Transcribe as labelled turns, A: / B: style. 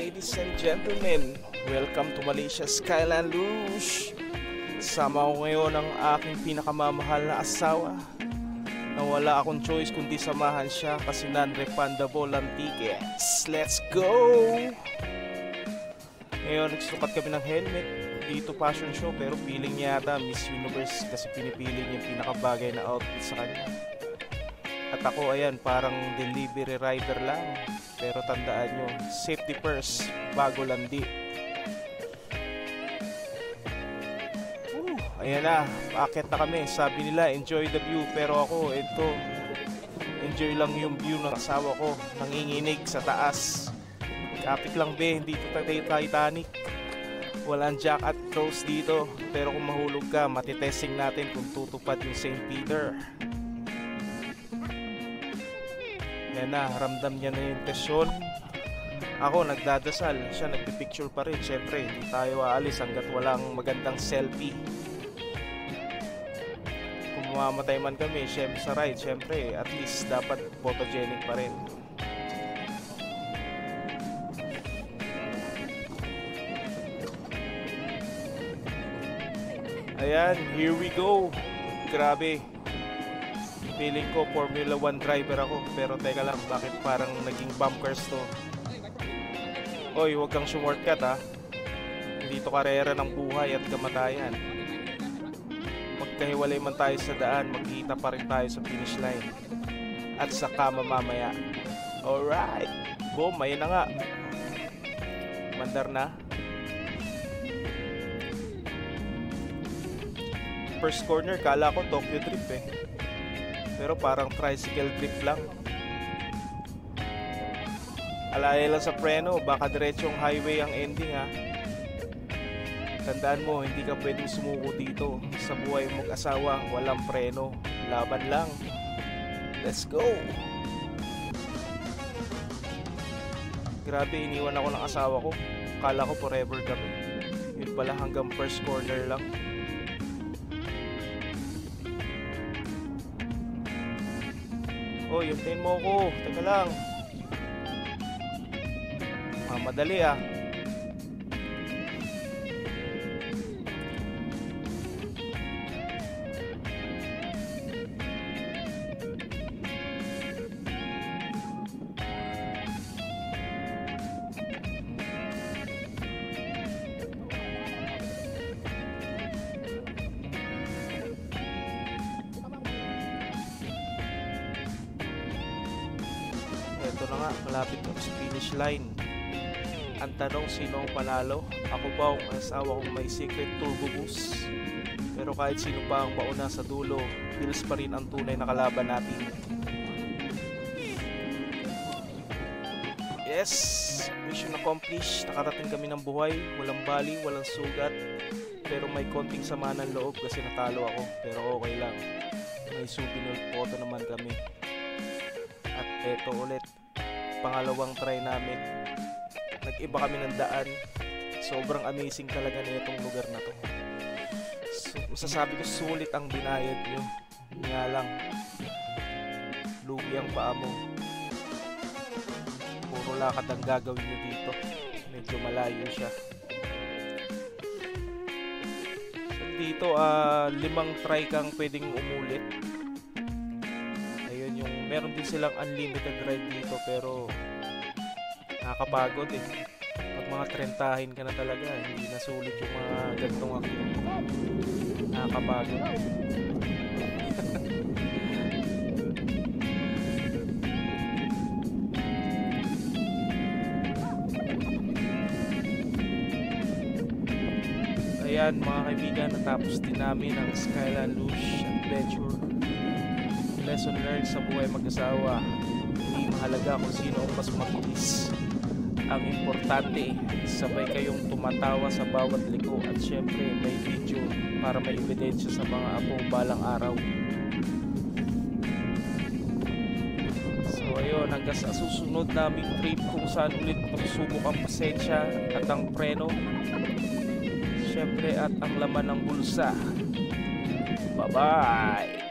A: Ladies and gentlemen, welcome to Malaysia Skyline Luge. Kasama ko ngayon ang aking pinakamamahal na asawa na wala akong choice kundi samahan siya kasi non-refundable ang tickets. Let's go! Ngayon nagsukat kami ng helmet dito fashion show, pero feeling niya yata Miss Universe kasi pinipili niya yung pinakabagay na outfit sa kanya. At ako ayan, parang delivery rider lang. Pero tandaan nyo, safety first, bago landi. Ayan na, paakyat na kami. Sabi nila, enjoy the view. Pero ako, ito, enjoy lang yung view ng asawa ko. Nanginginig sa taas. Kapit lang be, hindi ito Titanic. Walang jack at close dito. Pero kung mahulog ka, matitesting natin kung tutupad yung St. Peter. Yan na, ramdam niya na yung tesyon. Ako nagdadasal, siya nagpipicture pa rin. Siyempre, hindi tayo aalis hanggat walang magandang selfie. Kung mamamatay man kami, siyempre sa ride, siyempre, at least dapat photogenic pa rin. Ayan, here we go. Grabe. Feeling ko Formula 1 driver ako. Pero teka lang, bakit parang naging bumpers to? Oy, huwag kang shortcut ha. Hindi to karera ng buhay at kamatayan. Magkahiwalay man tayo sa daan, magkita pa rin tayo sa finish line. At saka mamamaya. Alright. Boom, ayun na nga. Mandar na. First corner, kala ko Tokyo Drift eh. Pero parang tricycle trip lang. Alaya lang sa preno, baka diretsong highway ang ending ha. Tandaan mo, hindi ka pwedeng sumuko dito. Sa buhay mong asawa, walang preno. Laban lang. Let's go! Grabe, iniwan ako ng asawa ko. Kala ko forever kami. Yun pala hanggang first corner lang. Oh, yuntin mo ko. Teka lang. Madali ah. Ito na nga, malapit na sa finish line. Ang tanong, sino ang panalo? Ako ba ang asawa kong may secret turbo boost? Pero kahit sino pa ang mauna sa dulo, Bills pa rin ang tunay na kalaban natin. Yes! Mission accomplished. Nakarating kami ng buhay. Walang bali, walang sugat. Pero may konting sama ng loob kasi natalo ako. Pero okay lang. May souvenir photo naman kami. At eto ulit, pangalawang try namin. Nag-iba kami ng daan. Sobrang amazing talaga na itong lugar na to. So, masasabi ko sulit ang binayad nyo. Nga lang, lugi ang paa mo. Puro lakad ang gagawin nyo dito. Medyo malayo siya. So, dito, 5 try kang pwedeng umulit. Meron din silang unlimited ride dito pero nakakapagod eh. Pag mga 30 ka na talaga, hindi na sulit yung mga gantong activity. Nakakapagod. Ayan mga kaibigan, natapos din namin ang Skyline Luge Adventure. Lesson learned sa buhay mag-asawa. Hindi mahalaga kung sino ang mas mabilis. Ang importante, sabay kayong tumatawa sa bawat liko at syempre may video para may ebidensya sa mga apo balang araw. So ayun, hanggang sa susunod naming trip kung saan ulit magsubok ang pasensya at ang preno. Syempre at ang laman ng bulsa. Bye-bye!